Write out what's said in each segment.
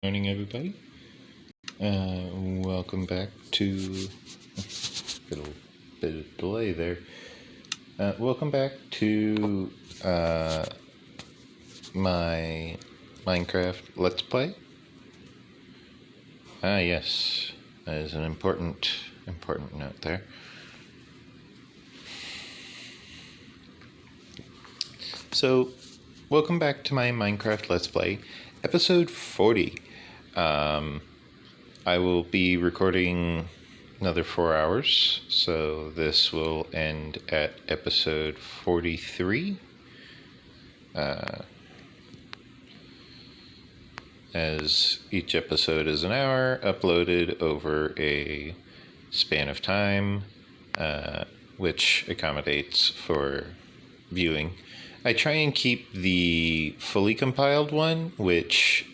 Morning, everybody. Welcome back to a little bit of delay there. Welcome back to my Minecraft Let's Play. Yes, that is an important note there. So, welcome back to my Minecraft Let's Play, episode 40. I will be recording another 4 hours, so this will end at episode 43. As each episode is an hour, uploaded over a span of time, which accommodates for viewing. I try and keep the fully compiled one, which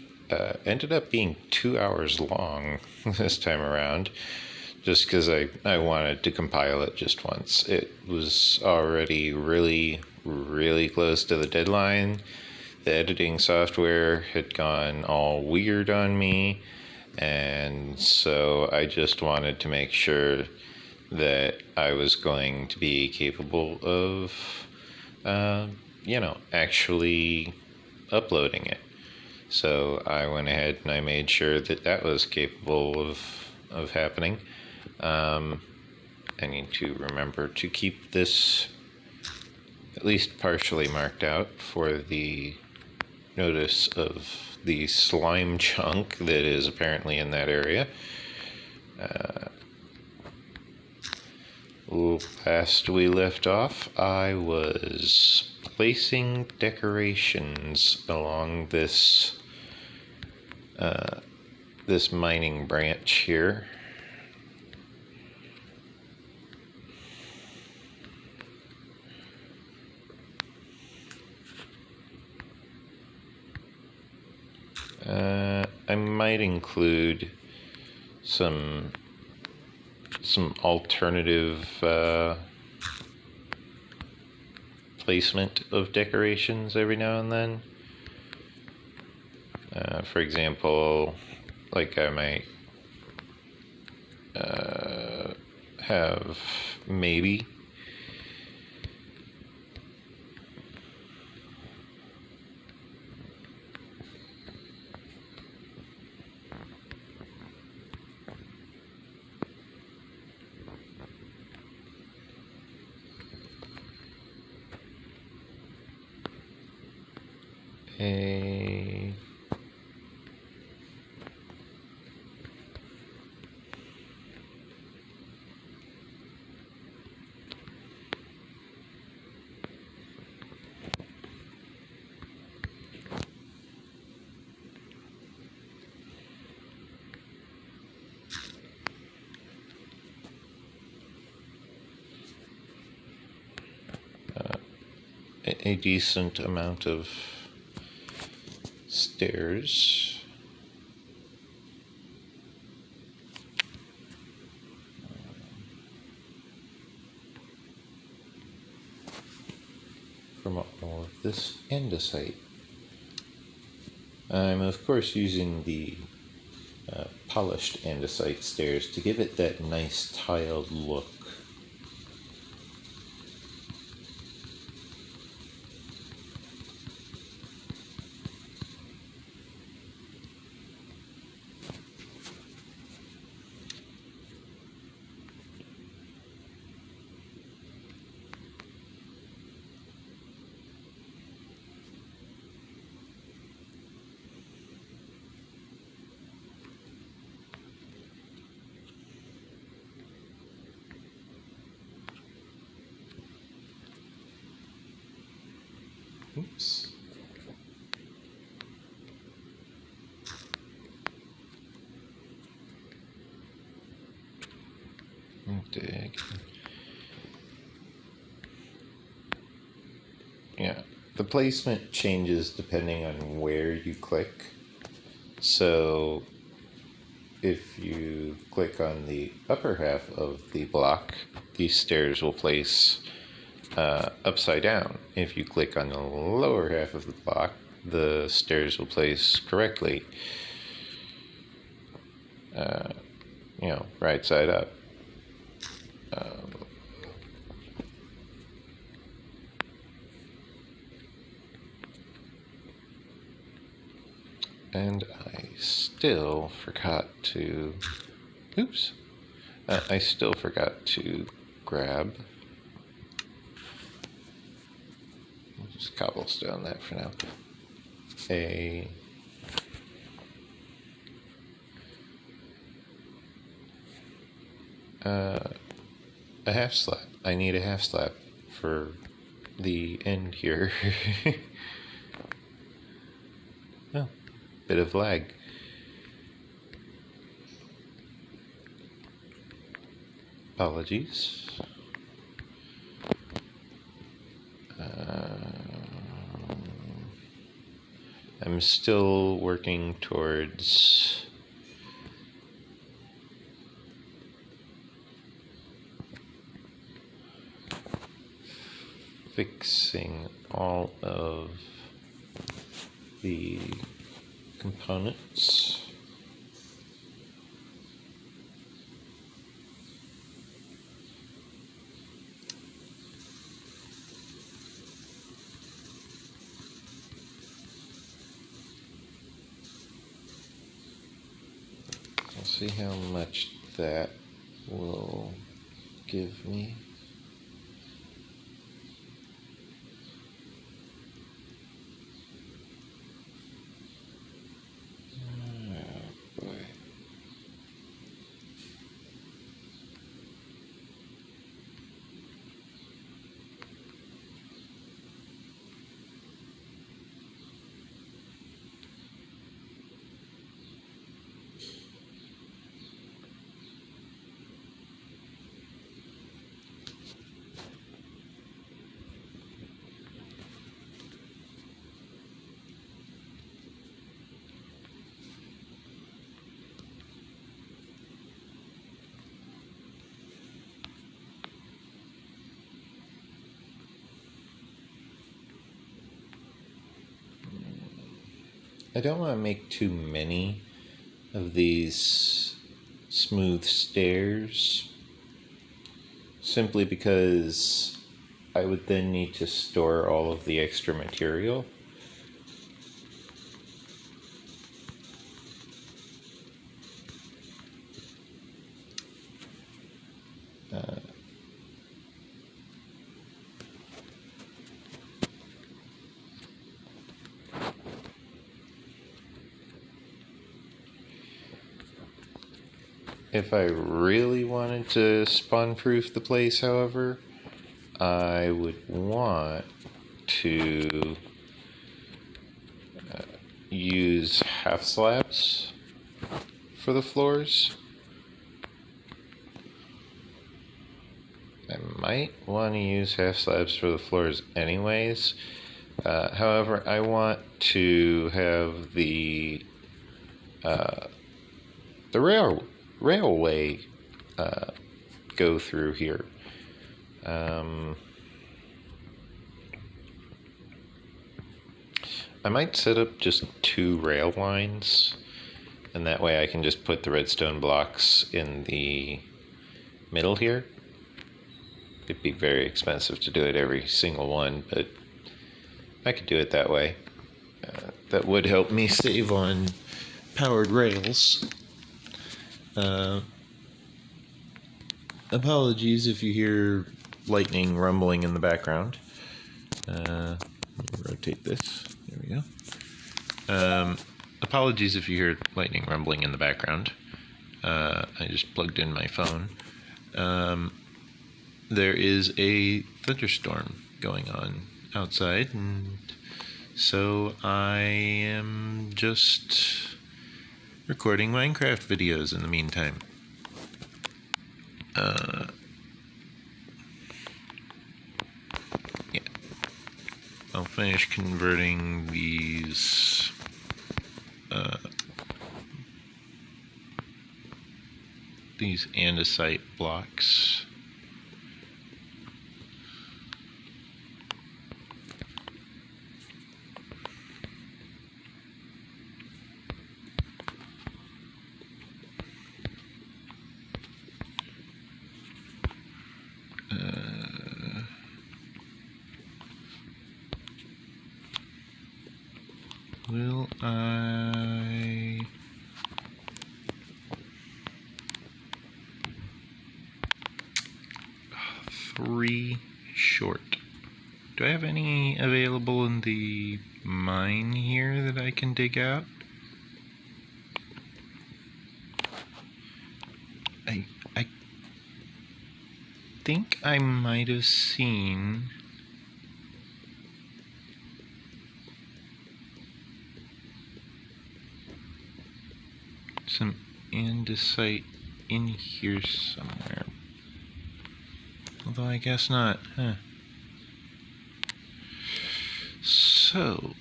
ended up being 2 hours long this time around, just because I wanted to compile it just once. It was already really close to the deadline. The editing software had gone all weird on me, and so I just wanted to make sure that I was going to be capable of actually uploading it. So I went ahead and I made sure that was capable of happening. I need to remember to keep this at least partially marked out for the notice of the slime chunk that is apparently in that area. Last we left off, I was placing decorations along this this mining branch here. I might include some alternative placement of decorations every now and then. For example, like I might have maybe a decent amount of stairs. From all of this andesite. I'm of course using the polished andesite stairs to give it that nice tiled look. Oops. Okay. Yeah, the placement changes depending on where you click. So if you click on the upper half of the block, these stairs will place upside down. If you click on the lower half of the block, the stairs will place correctly. right side up. And I still forgot to, oops, I still forgot to grab, I'll just cobblestone that for now, a half slab. I need a half slab for the end here. Oh, bit of lag. Apologies. I'm still working towards fixing all of the components. I'll see how much that will give me. Oh boy. I don't want to make too many of these smooth stairs, simply because I would then need to store all of the extra material. If I really wanted to spawn-proof the place, however, I would want to use half slabs for the floors. I might want to use half slabs for the floors anyways. However, I want to have the railway go through here. I might set up just 2 rail lines, and that way I can just put the redstone blocks in the middle here. It'd be very expensive to do it every single one, but I could do it that way. That would help me save on powered rails. Apologies if you hear lightning rumbling in the background. Let me rotate this. There we go. Apologies if you hear lightning rumbling in the background. I just plugged in my phone. There is a thunderstorm going on outside, and so I am just recording Minecraft videos in the meantime. Yeah. I'll finish converting these andesite blocks. Three short. Do I have any available in the mine here that I can dig out? I think I might have seen some andesite in here somewhere. Although I guess not, huh?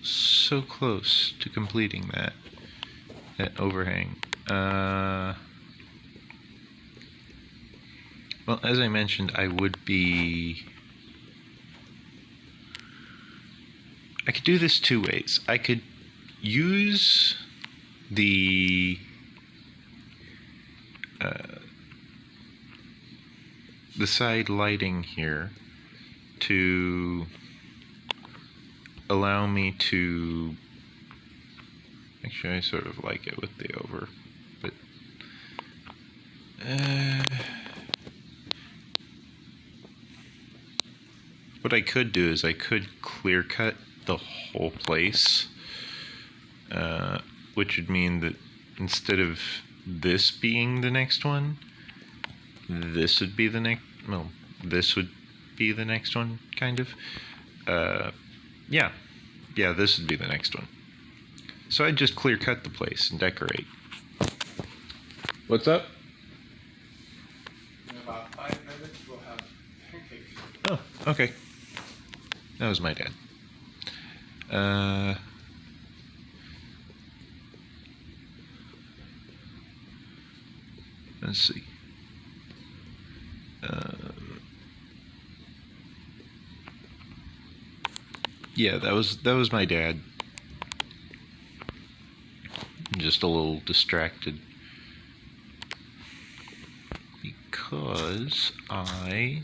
So close to completing that overhang. Well, as I mentioned, I could do this two ways. I could use the side lighting here to allow me to, actually I sort of like it with the over, but what I could do is I could clear cut the whole place, which would mean that instead of this being the next one, this would be the next, well, this would be the next one, kind of. Yeah, this would be the next one. So I'd just clear cut the place and decorate. What's up? In about 5 minutes, we'll have pancakes. Oh, okay. That was my dad. Let's see. Yeah, that was my dad. Just a little distracted because I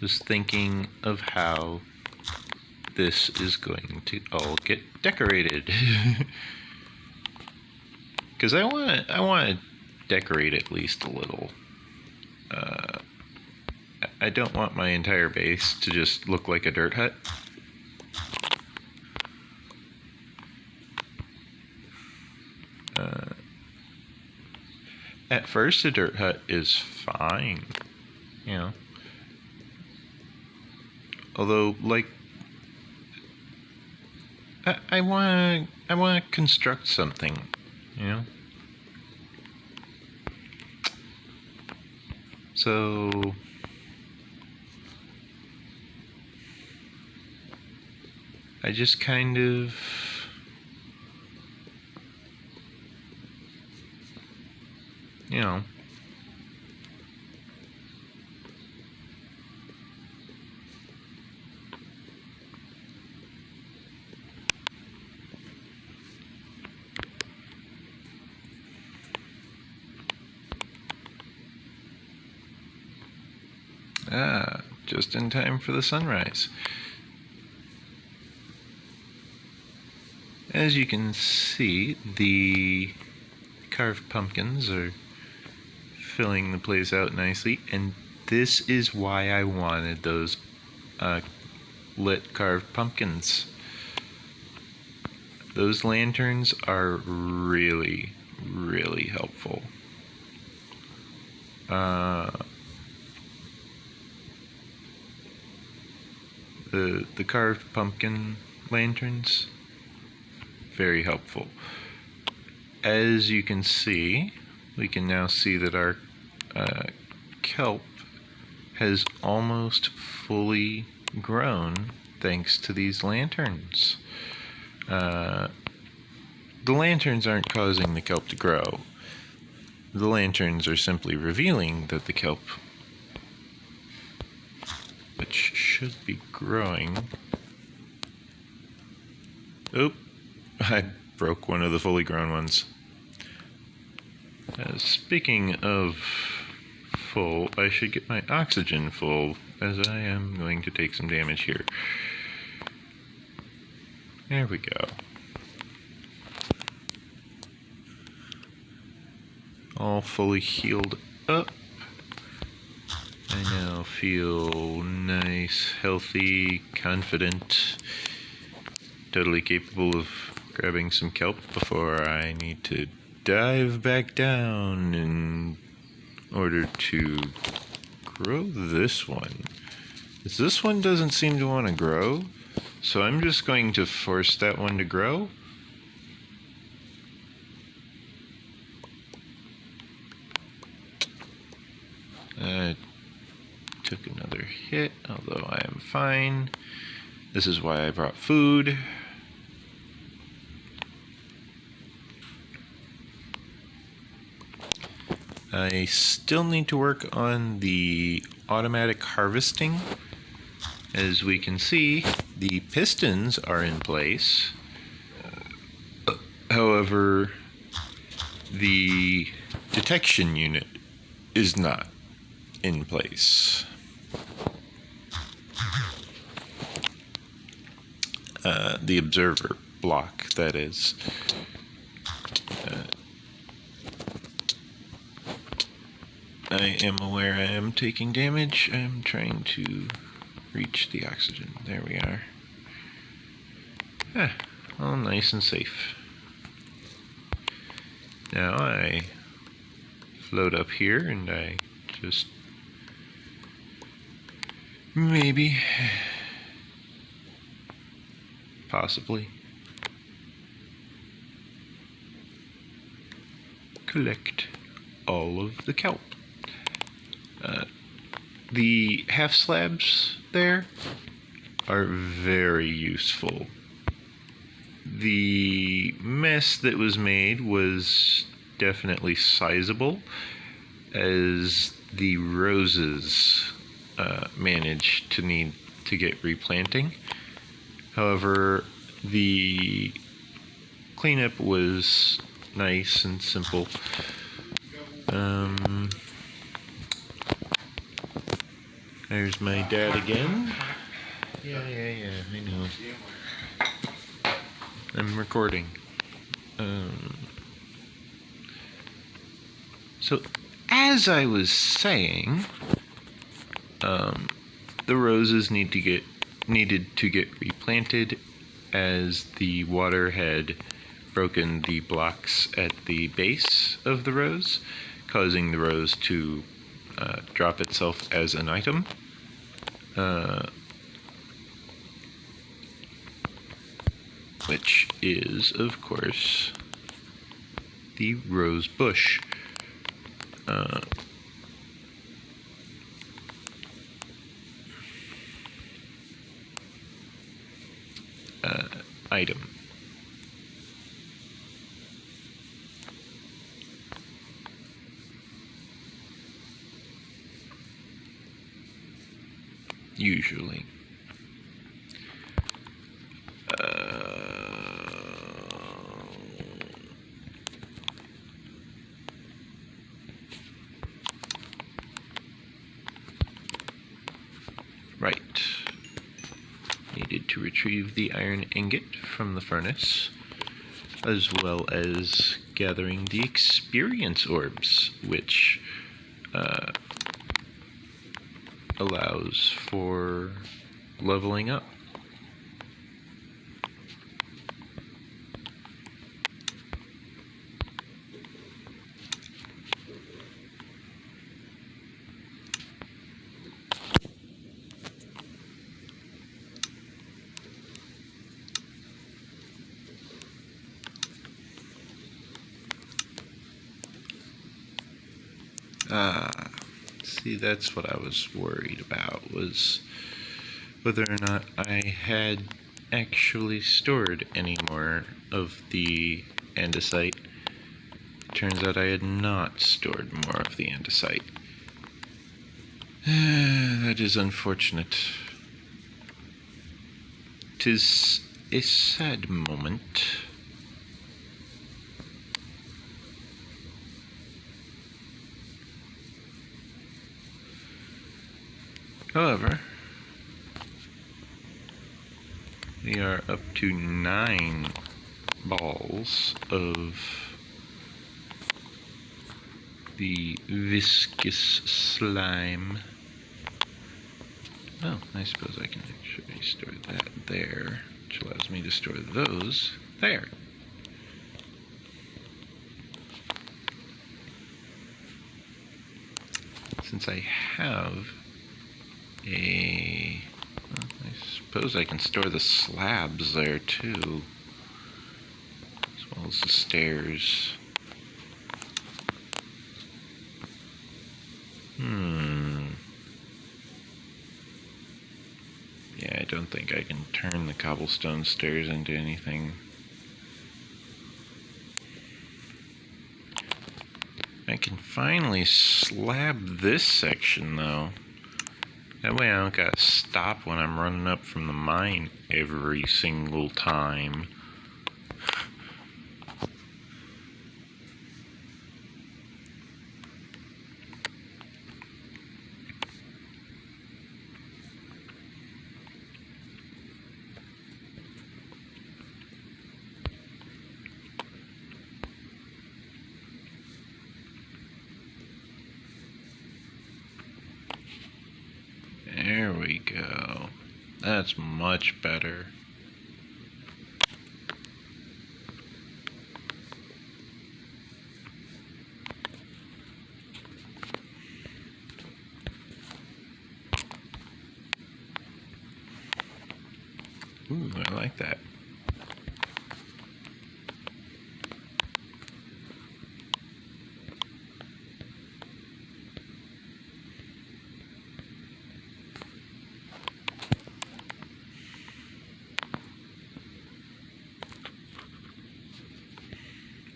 was thinking of how this is going to all get decorated. Because I want to decorate at least a little. I don't want my entire base to just look like a dirt hut. At first, a dirt hut is fine, you know. Although, like, I want to construct something, you know. So I just kind of you know, just in time for the sunrise. As you can see, the carved pumpkins are filling the place out nicely, and this is why I wanted those lit carved pumpkins. Those lanterns are really, really helpful. The carved pumpkin lanterns, very helpful. As you can see, we can now see that our kelp has almost fully grown thanks to these lanterns. The lanterns aren't causing the kelp to grow. The lanterns are simply revealing that the kelp, which should be growing. Oop, I broke one of the fully grown ones. Speaking of full, I should get my oxygen full, as I am going to take some damage here. There we go. all fully healed up. I now feel nice, healthy, confident, totally capable of grabbing some kelp before I need to dive back down in order to grow this one. This one doesn't seem to want to grow, so I'm just going to force that one to grow. Took another hit, although I am fine. This is why I brought food. I still need to work on the automatic harvesting. As we can see, the pistons are in place. However, the detection unit is not in place. The observer block, that is. I am aware I am taking damage. I'm trying to reach the oxygen. There we are. All nice and safe. Now I float up here and I just maybe, possibly, collect all of the kelp. The half slabs there are very useful. The mess that was made was definitely sizable, as the roses managed to need to get replanting. However, the cleanup was nice and simple. There's my dad again. Yeah, I know. I'm recording. So, as I was saying, the roses needed to get replanted, as the water had broken the blocks at the base of the rose, causing the rose to drop itself as an item. Which is, of course, the rose bush. Item. Usually. Right. Needed to retrieve the iron ingot from the furnace, as well as gathering the experience orbs, which allows for leveling up. See, that's what I was worried about, was whether or not I had actually stored any more of the andesite. It turns out I had not stored more of the andesite. That is unfortunate. 'Tis a sad moment. However, we are up to 9 balls of the viscous slime. Oh, I suppose I can actually store that there, which allows me to store those there. Since I have a... well, I suppose I can store the slabs there too, as well as the stairs. Yeah, I don't think I can turn the cobblestone stairs into anything. I can finally slab this section though. That way I don't gotta stop when I'm running up from the mine every single time. There we go. That's much better. Ooh, I like that.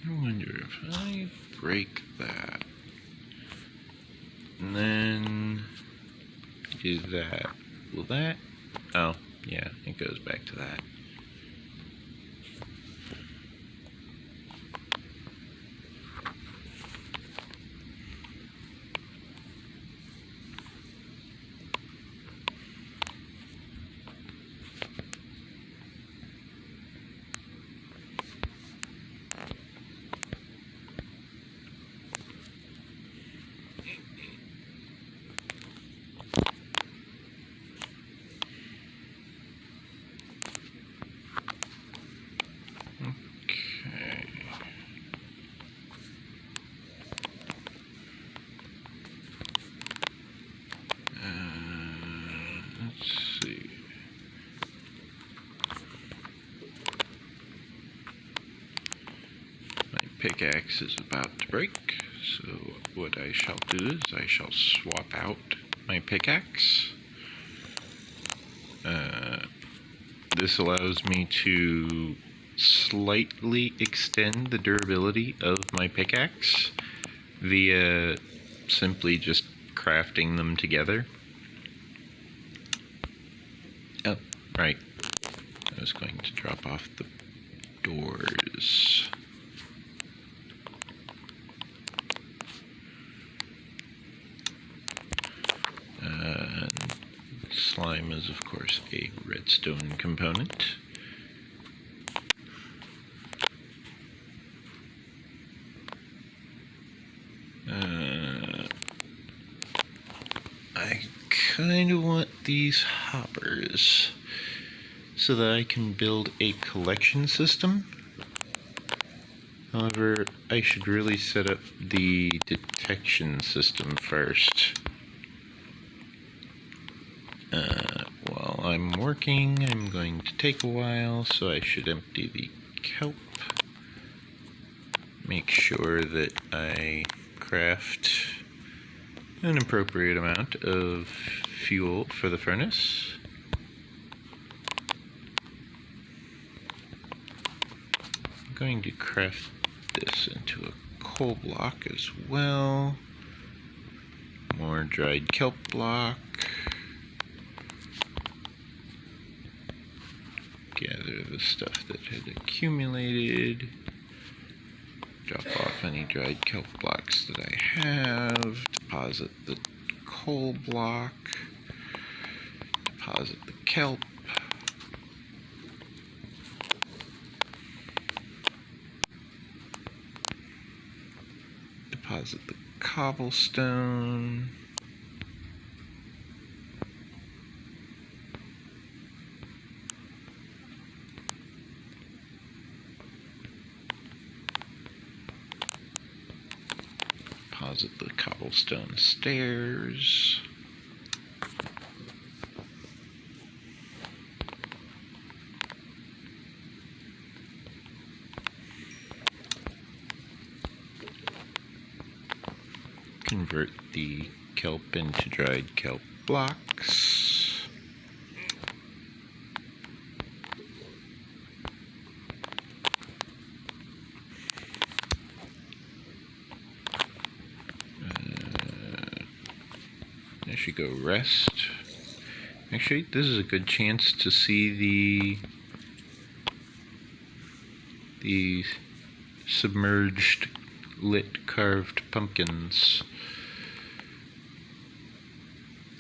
I wonder if I break that and then do that. Will that? Oh, yeah, it goes back to that. Pickaxe is about to break, so what I shall do is I shall swap out my pickaxe. This allows me to slightly extend the durability of my pickaxe via simply just crafting them together. Oh, right. I was going to drop off the doors. Slime is, of course, a redstone component. I kind of want these hoppers so that I can build a collection system. However, I should really set up the detection system first. While I'm working, I'm going to take a while, so I should empty the kelp. Make sure that I craft an appropriate amount of fuel for the furnace. I'm going to craft this into a coal block as well. More dried kelp block. Gather the stuff that had accumulated. Drop off any dried kelp blocks that I have. Deposit the coal block. Deposit the kelp. Deposit the cobblestone. Deposit the cobblestone stairs. Convert the kelp into dried kelp blocks. I should go rest. Actually, this is a good chance to see the submerged lit carved pumpkins.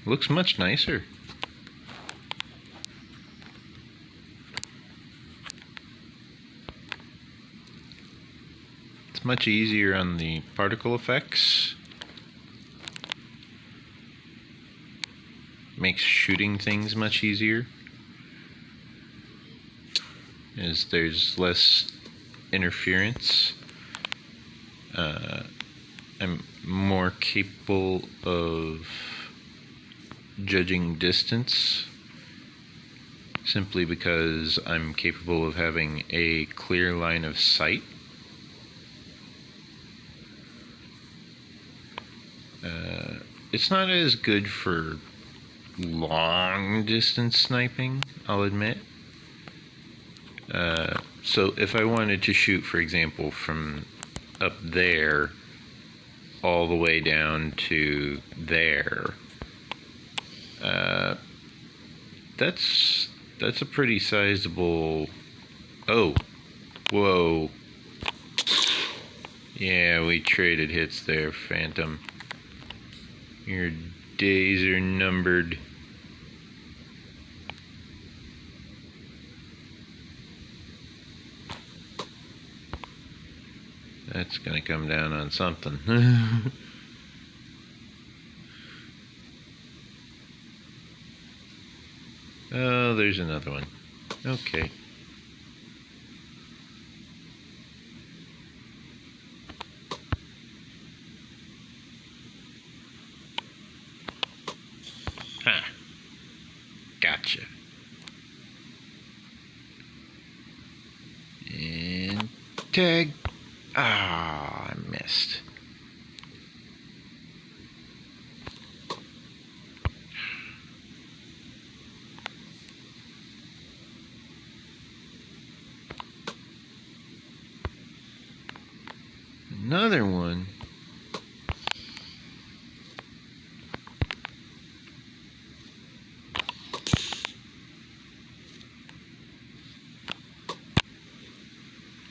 Looks much nicer. It's much easier on the particle effects. Makes shooting things much easier, as there's less interference. I'm more capable of judging distance simply because I'm capable of having a clear line of sight. It's not as good for long distance sniping, I'll admit. So if I wanted to shoot, for example, from up there all the way down to there, that's a pretty sizable. Oh, whoa. Yeah, we traded hits there, Phantom. Your days are numbered. That's gonna come down on something. Oh, there's another one. Okay. Ah. Gotcha. And tag. Ah, I missed. Another one.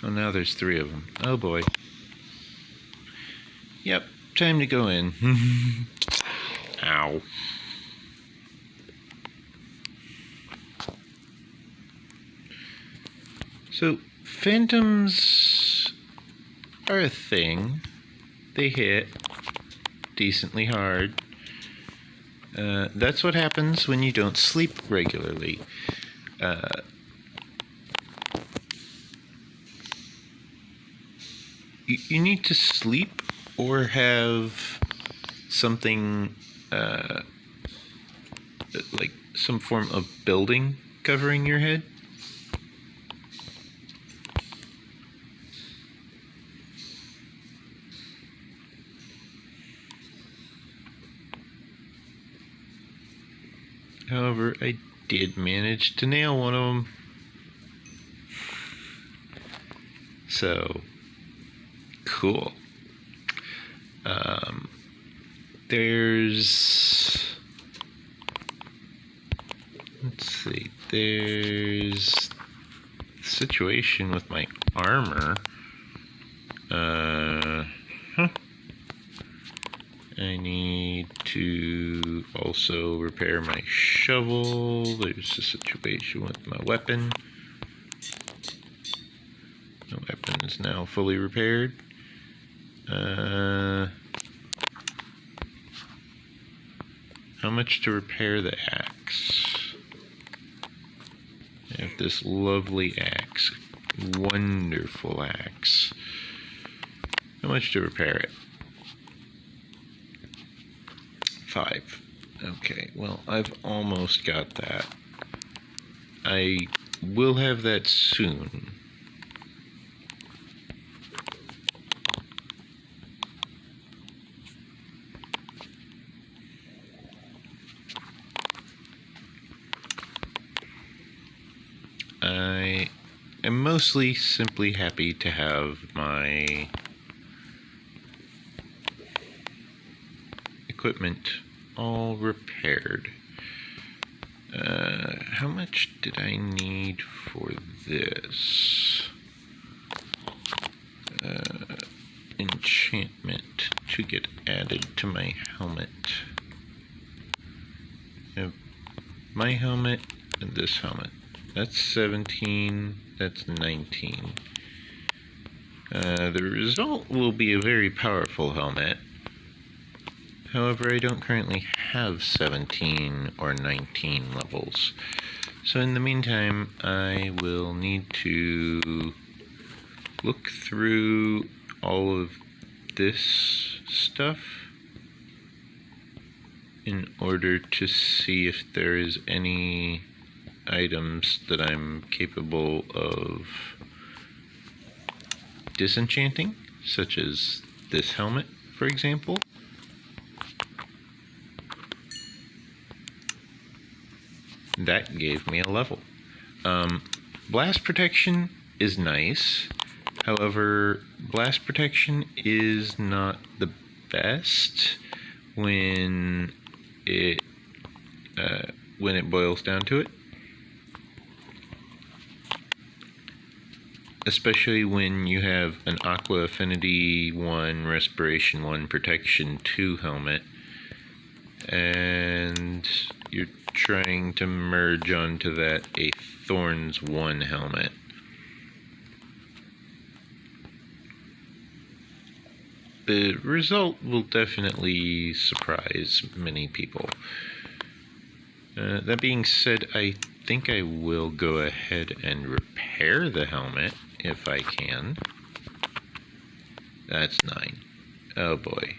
Oh, now there's 3 of them. Oh boy. Yep, time to go in. Ow. So, phantoms are a thing. They hit decently hard. That's what happens when you don't sleep regularly. You need to sleep or have something like some form of building covering your head. However, I did manage to nail one of them. So, cool. There's... Let's see. There's a situation with my armor. I need to also repair my shovel. There's a situation with my weapon. The weapon is now fully repaired. How much to repair the axe? I have this lovely axe. Wonderful axe. How much to repair it? 5. Okay, well, I've almost got that. I will have that soon. I am mostly simply happy to have my equipment all repaired. How much did I need for this? Enchantment to get added to my helmet. My helmet and this helmet. That's 17, that's 19. The result will be a very powerful helmet. However, I don't currently have 17 or 19 levels. So in the meantime, I will need to look through all of this stuff in order to see if there is any items that I'm capable of disenchanting, such as this helmet, for example. That gave me a level. Blast protection is nice. However, blast protection is not the best when it boils down to it. Especially when you have an Aqua Affinity 1, Respiration 1, Protection 2 helmet, and you're trying to merge onto that a Thorns 1 helmet. The result will definitely surprise many people. That being said, I think I will go ahead and repair the helmet if I can. That's 9. Oh boy.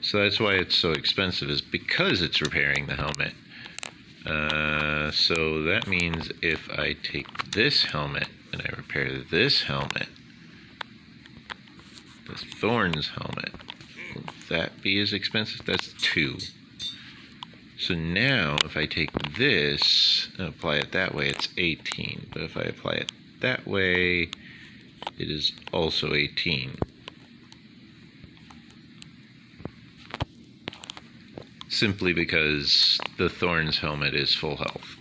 So that's why it's so expensive, is because it's repairing the helmet. So that means if I take this helmet and I repair this helmet, the Thorns helmet, will that be as expensive? That's 2. So now if I take this and apply it that way, it's 18. But if I apply it that way, it is also 18. Simply because the Thorns helmet is full health.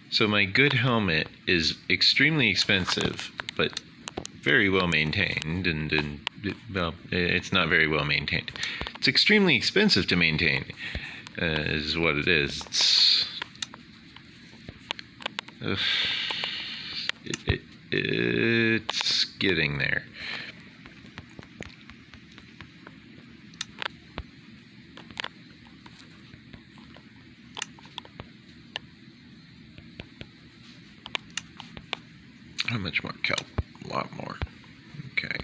So my good helmet is extremely expensive, but very well maintained, and well, it's not very well maintained. It's extremely expensive to maintain, is what it is. It's getting there. How much more kelp? A lot more. Okay.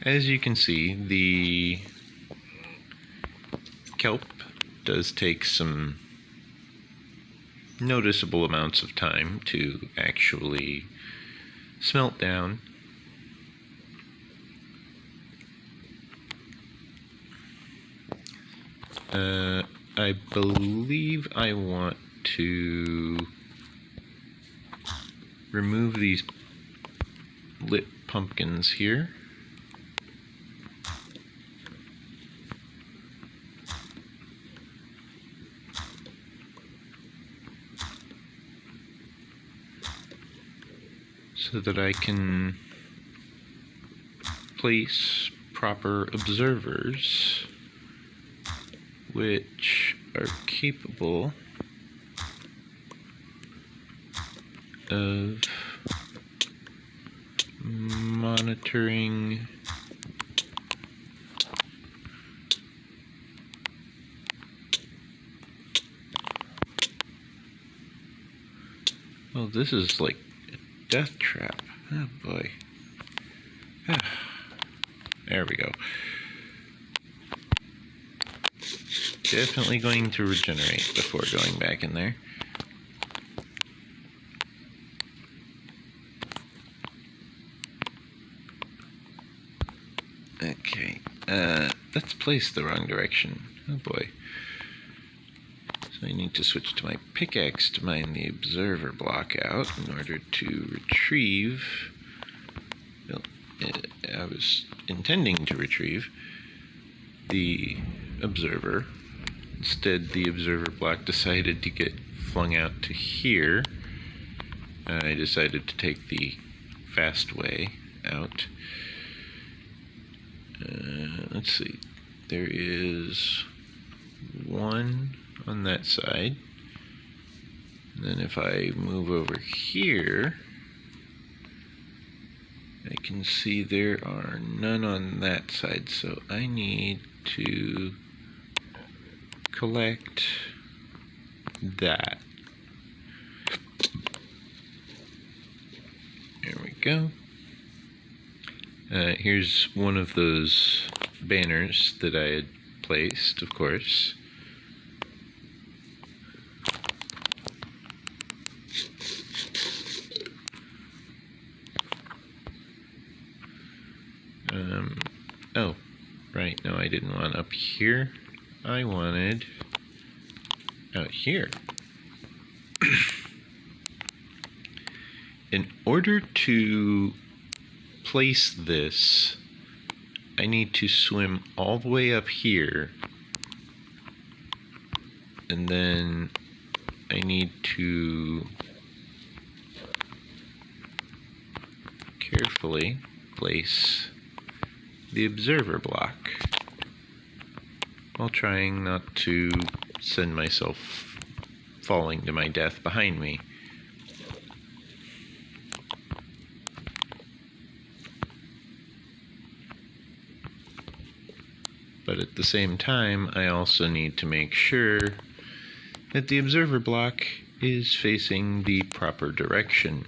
As you can see, the kelp does take some noticeable amounts of time to actually smelt down. I believe I want to remove these lit pumpkins here. So that I can place proper observers which are capable of monitoring. Oh, this is like a death trap. Oh boy. There we go. Definitely going to regenerate before going back in there. Okay, that's placed the wrong direction. Oh boy. So I need to switch to my pickaxe to mine the observer block out in order to retrieve. Well, I was intending to retrieve the observer. Instead, the observer block decided to get flung out to here. I decided to take the fast way out. Let's see. There is one on that side. And then if I move over here, I can see there are none on that side. So I need to collect that. There we go. Here's one of those banners that I had placed, of course. Oh, right, no, I didn't want up here. I wanted out here. In order to place this, I need to swim all the way up here, and then I need to carefully place the observer block while trying not to send myself falling to my death behind me. But at the same time, I also need to make sure that the observer block is facing the proper direction.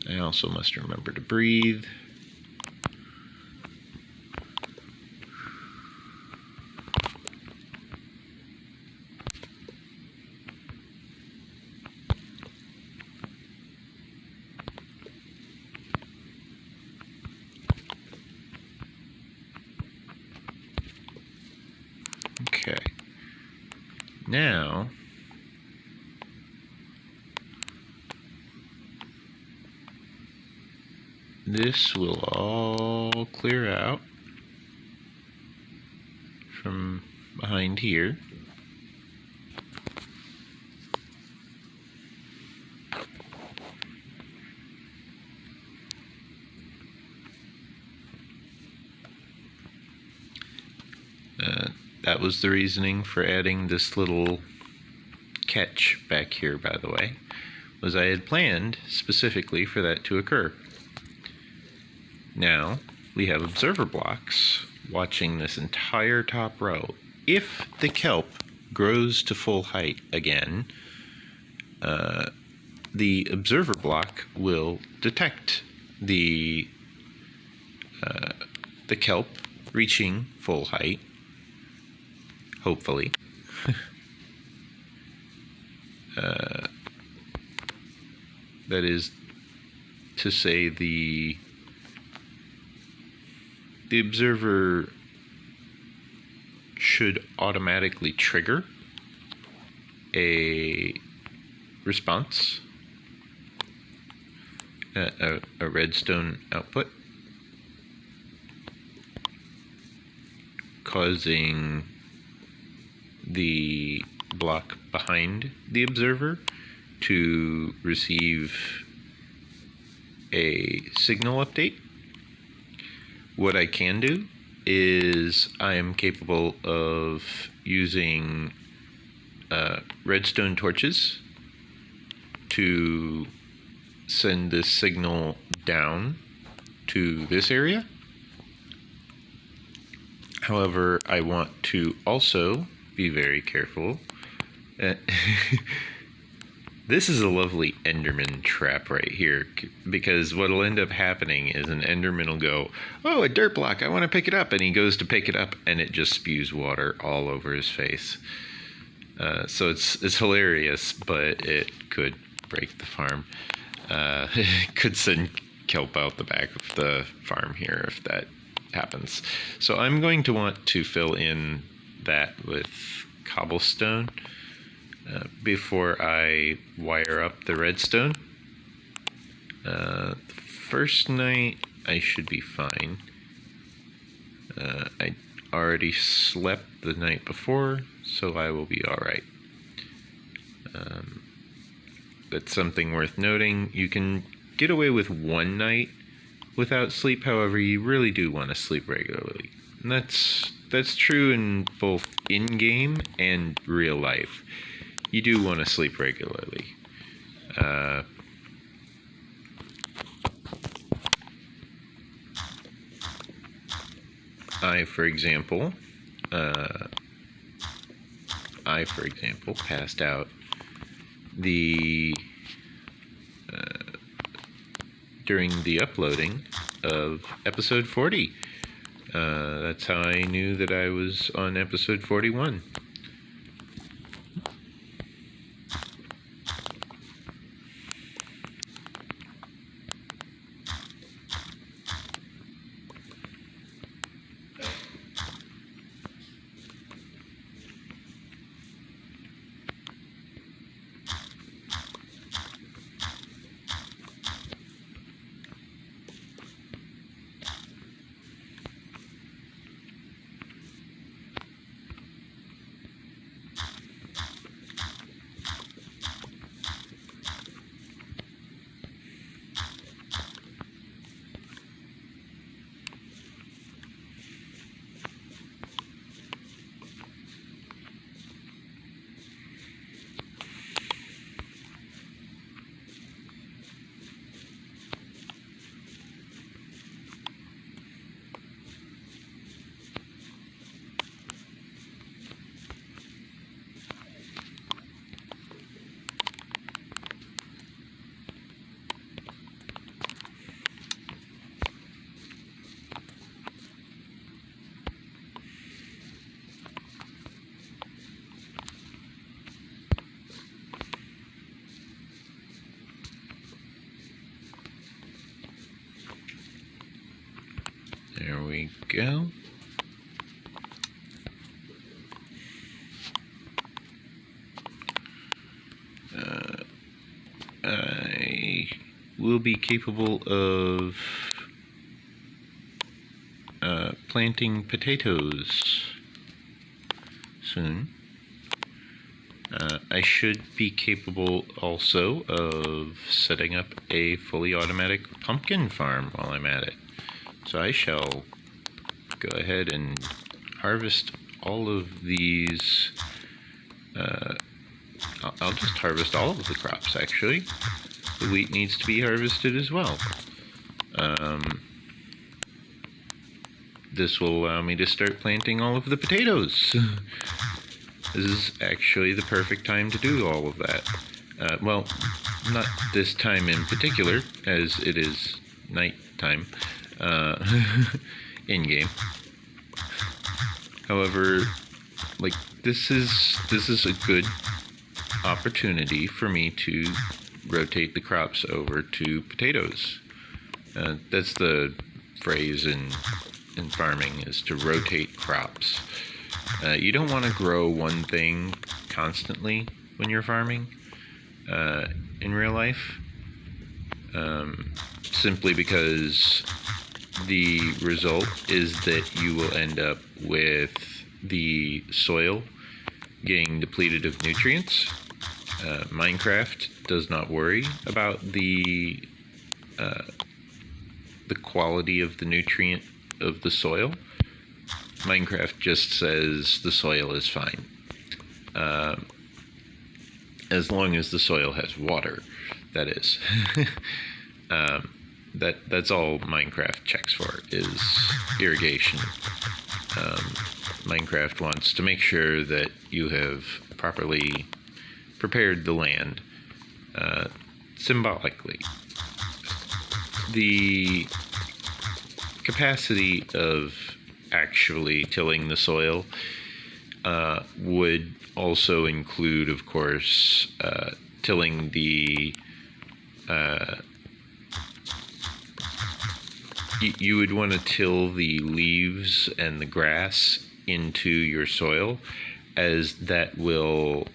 I also must remember to breathe. Okay. Now, this will all clear out from behind here. That was the reasoning for adding this little catch back here, by the way, was I had planned specifically for that to occur. Now, we have observer blocks watching this entire top row. If the kelp grows to full height again, the observer block will detect the kelp reaching full height, hopefully. That is to say, the observer should automatically trigger a response, a redstone output, causing the block behind the observer to receive a signal update. What I can do is I am capable of using redstone torches to send this signal down to this area. However, I want to also be very careful. This is a lovely Enderman trap right here, because what'll end up happening is an Enderman will go, "Oh, a dirt block, I want to pick it up," and he goes to pick it up, and it just spews water all over his face. So it's hilarious, but it could break the farm. It could send kelp out the back of the farm here if that happens. So I'm going to want to fill in that with cobblestone before I wire up the redstone. The first night I should be fine. I already slept the night before, so I will be alright. That's something worth noting. You can get away with one night without sleep, however, you really do want to sleep regularly. And that's true in both in-game and real life. You do want to sleep regularly. I, for example, passed out during the uploading of episode 40. That's how I knew that I was on episode 41. There we go. I will be capable of planting potatoes soon. I should be capable also of setting up a fully automatic pumpkin farm while I'm at it. So I shall go ahead and harvest all of these. I'll just harvest all of the crops, actually. The wheat needs to be harvested as well. This will allow me to start planting all of the potatoes. This is actually the perfect time to do all of that. Well, not this time in particular, as it is night time in game. However, like this is a good opportunity for me to rotate the crops over to potatoes. That's the phrase in farming, is to rotate crops. You don't want to grow one thing constantly when you're farming in real life, simply because the result is that you will end up with the soil getting depleted of nutrients. Minecraft does not worry about the quality of the nutrient of the soil. Minecraft just says the soil is fine. As long as the soil has water, that is. That's all Minecraft checks for, is irrigation. Minecraft wants to make sure that you have properly prepared the land, symbolically. The capacity of actually tilling the soil would also include, of course, tilling the you would want to till the leaves and the grass into your soil, as that will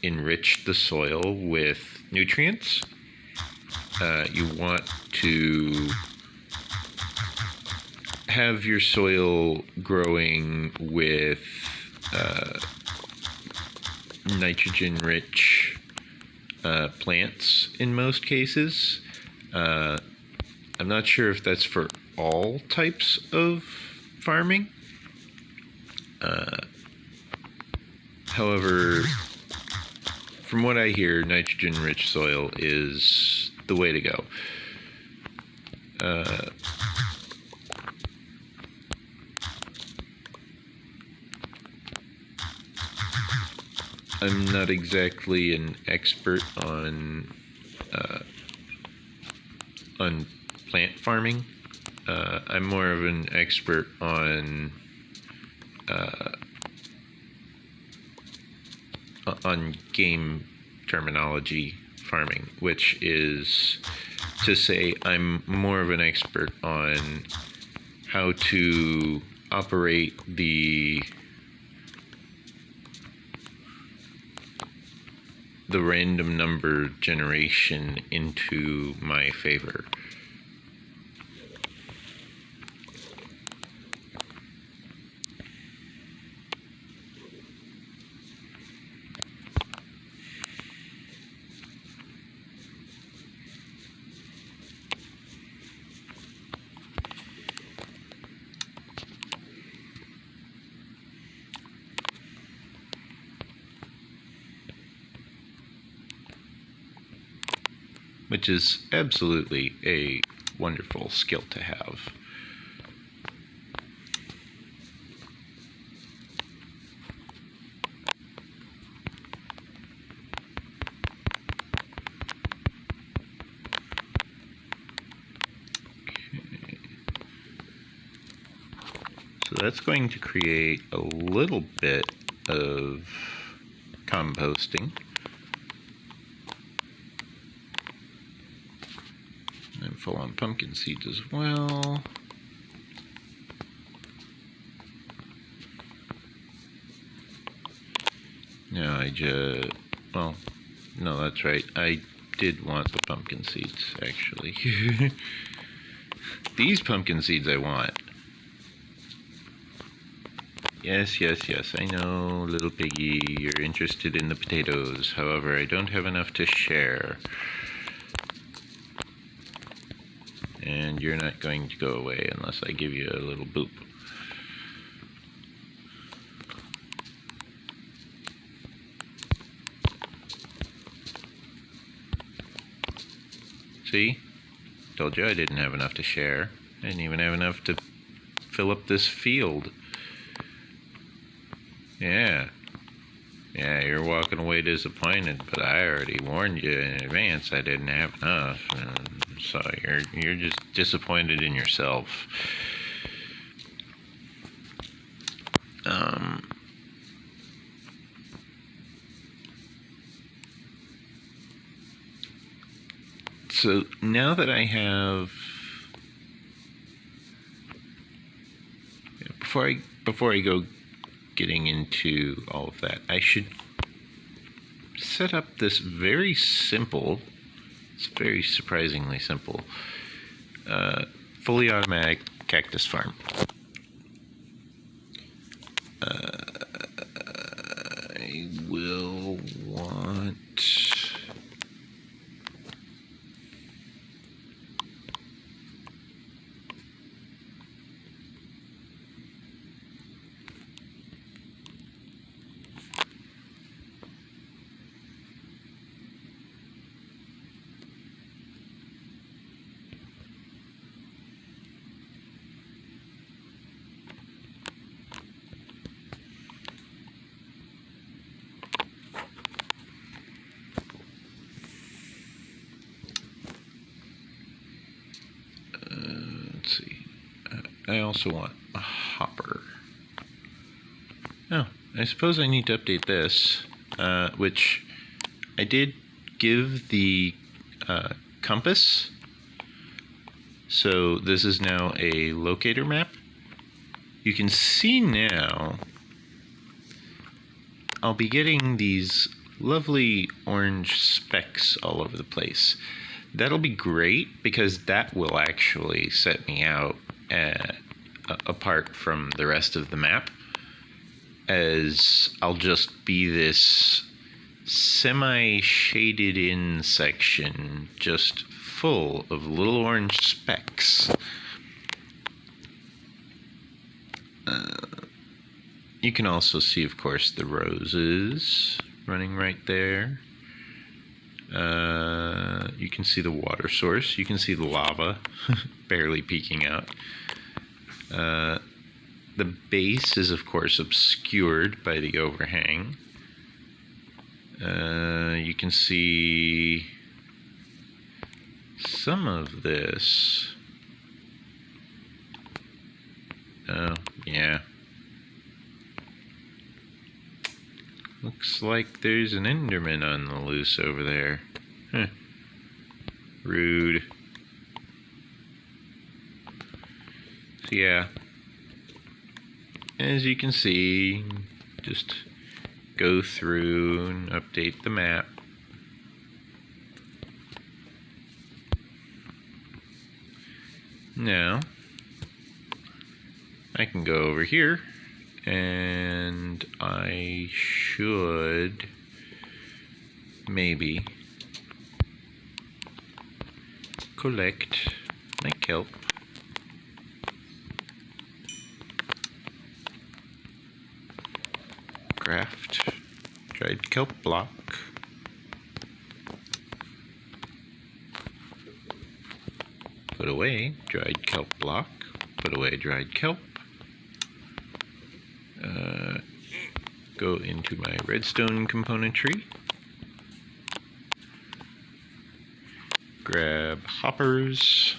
enrich the soil with nutrients. You want to have your soil growing with nitrogen-rich plants in most cases. I'm not sure if that's for all types of farming. However, from what I hear, nitrogen-rich soil is the way to go. I'm not exactly an expert on plant farming. I'm more of an expert on game terminology farming, which is to say I'm more of an expert on how to operate the random number generation into my favor. Which is absolutely a wonderful skill to have. Okay. So that's going to create a little bit of composting. And full on pumpkin seeds as well. No, well, no, that's right. I did want the pumpkin seeds, actually. These pumpkin seeds I want. Yes, I know, little piggy, you're interested in the potatoes. However, I don't have enough to share. And you're not going to go away unless I give you a little boop. See? Told you I didn't have enough to share. I didn't even have enough to fill up this field. Yeah, you're walking away disappointed, but I already warned you in advance I didn't have enough. So you're just disappointed in yourself. So now that I have, before I go getting into all of that, I should set up this very simple, it's very surprisingly simple, fully automatic cactus farm. I will want I also want a hopper. Oh, I suppose I need to update this, which I did give the compass. So this is now a locator map. You can see now I'll be getting these lovely orange specks all over the place. That'll be great because that will actually set me out apart from the rest of the map, as I'll just be this semi-shaded in section just full of little orange specks. You can also see, of course, the roses running right there. You can see the water source. You can see the lava barely peeking out. The base is, of course, obscured by the overhang. You can see some of this. Oh, yeah. Looks like there's an Enderman on the loose over there. Huh. Rude. So yeah, as you can see, just go through and update the map. Now, I can go over here and I should maybe collect my kelp. Craft dried kelp block. Put away dried kelp block. Put away dried kelp. Go into my redstone componentry. Grab hoppers.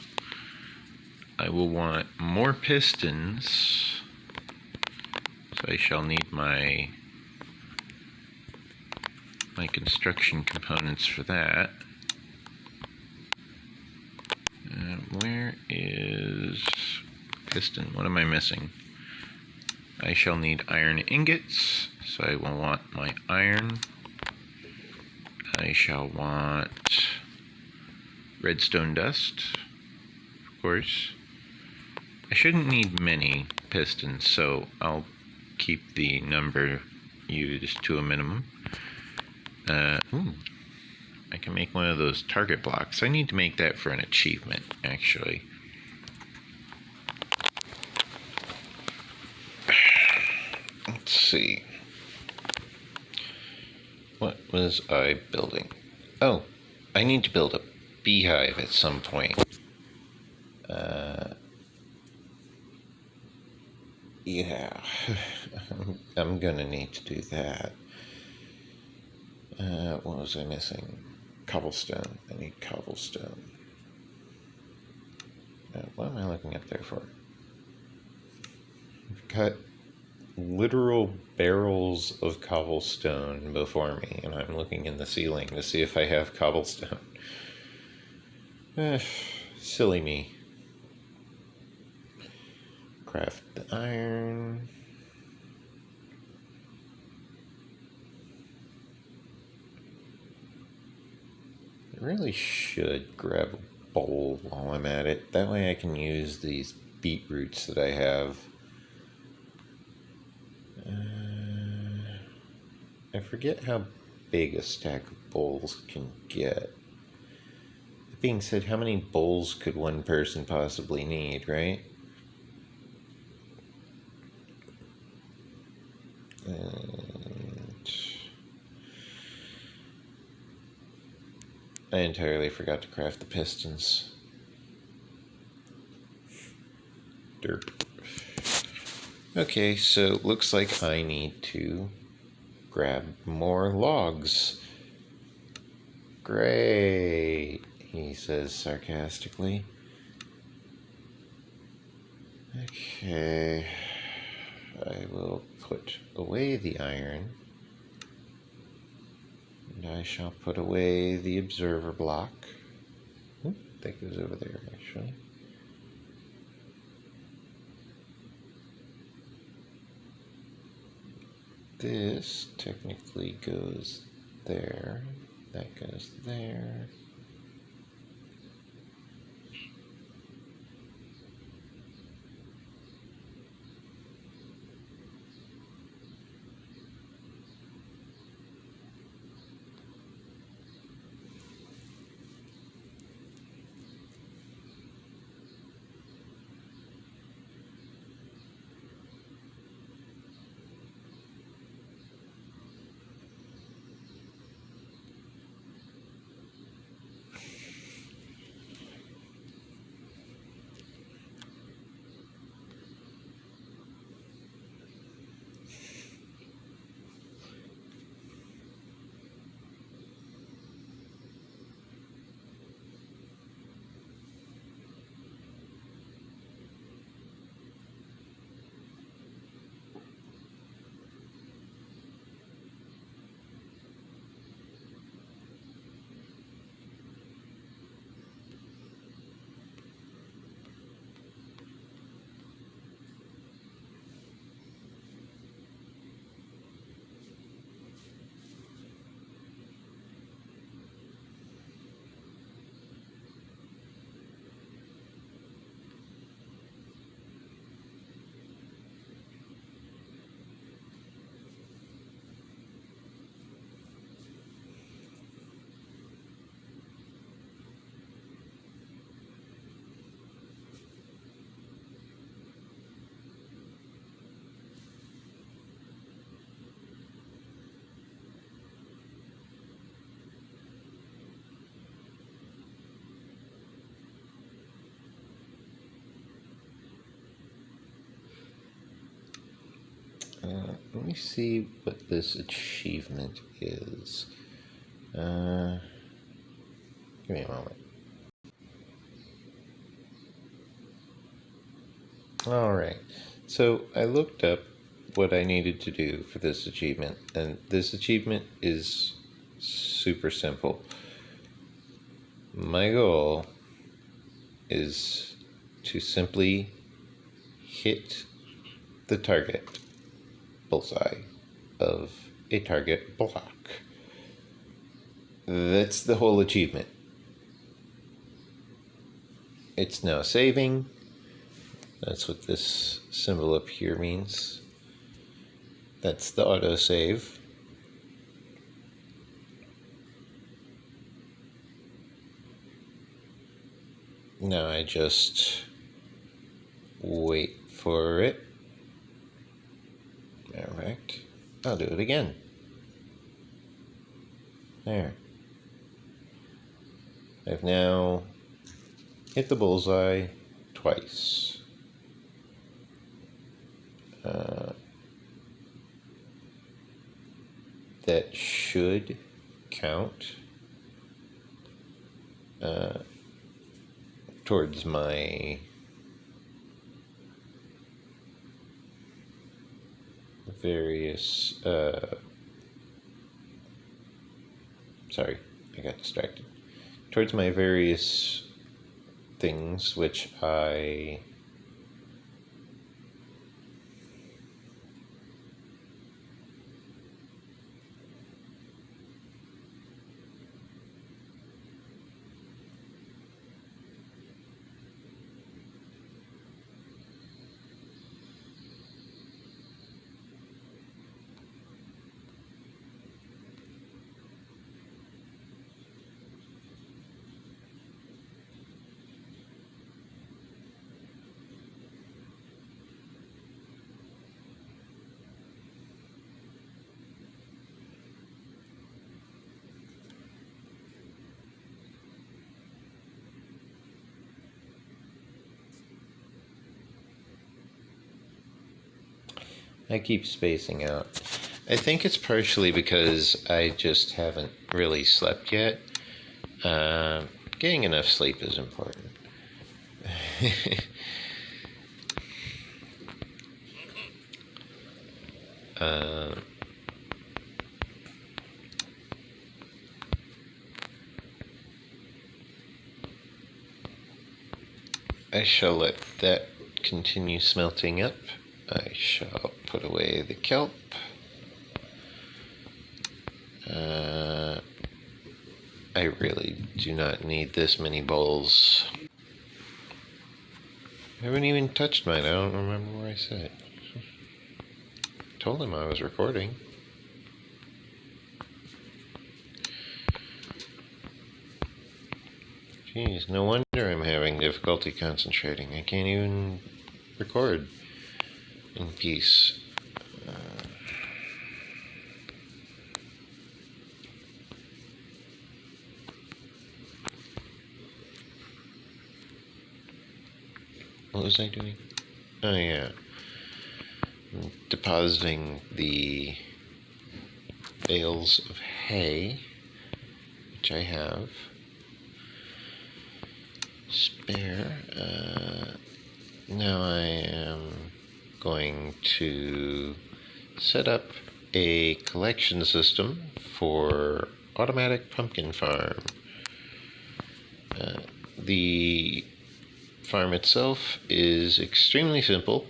I will want more pistons. So I shall need my construction components for that. Where is piston? What am I missing? I shall need iron ingots, so I will want my iron. I shall want redstone dust, of course. I shouldn't need many pistons, so I'll keep the number used to a minimum. I can make one of those target blocks. I need to make that for an achievement, actually. Let's see. What was I building? Oh, I need to build a beehive at some point. Yeah, I'm gonna need to do that. What was I missing? Cobblestone. I need cobblestone. What am I looking up there for? I've got literal barrels of cobblestone before me, and I'm looking in the ceiling to see if I have cobblestone. Silly me. Craft the iron. I really should grab a bowl while I'm at it. That way I can use these beetroots that I have. I forget how big a stack of bowls can get. That being said, how many bowls could one person possibly need, right? And I entirely forgot to craft the pistons. Derp. Okay, so looks like I need to grab more logs. Great, he says sarcastically. Okay, I will put away the iron, and I shall put away the observer block. That goes over there, actually. This technically goes there. That goes there. Let me see what this achievement is. Give me a moment. Alright, so I looked up what I needed to do for this achievement, and this achievement is super simple. My goal is to simply hit the target bullseye of a target block. That's the whole achievement. It's now saving. That's what this symbol up here means. That's the autosave. Now I just wait for it. Perfect. I'll do it again. There. I've now hit the bullseye twice. That should count towards my various sorry, I got distracted. Towards my various things which I keep spacing out. I think it's partially because I just haven't really slept yet. Getting enough sleep is important. I shall let that continue smelting up. I shall put away the kelp. I really do not need this many bowls. I haven't even touched mine. I don't remember where I set it. Told him I was recording. Jeez, no wonder I'm having difficulty concentrating. I can't even record in peace. What was I doing? Oh yeah. I'm depositing the bales of hay, which I have spare. Now I am going to set up a collection system for automatic pumpkin farm. The farm itself is extremely simple.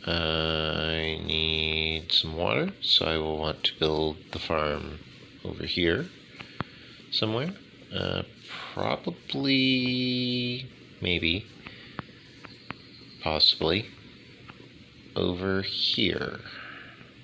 I need some water, so I will want to build the farm over here somewhere. Probably, maybe, possibly over here.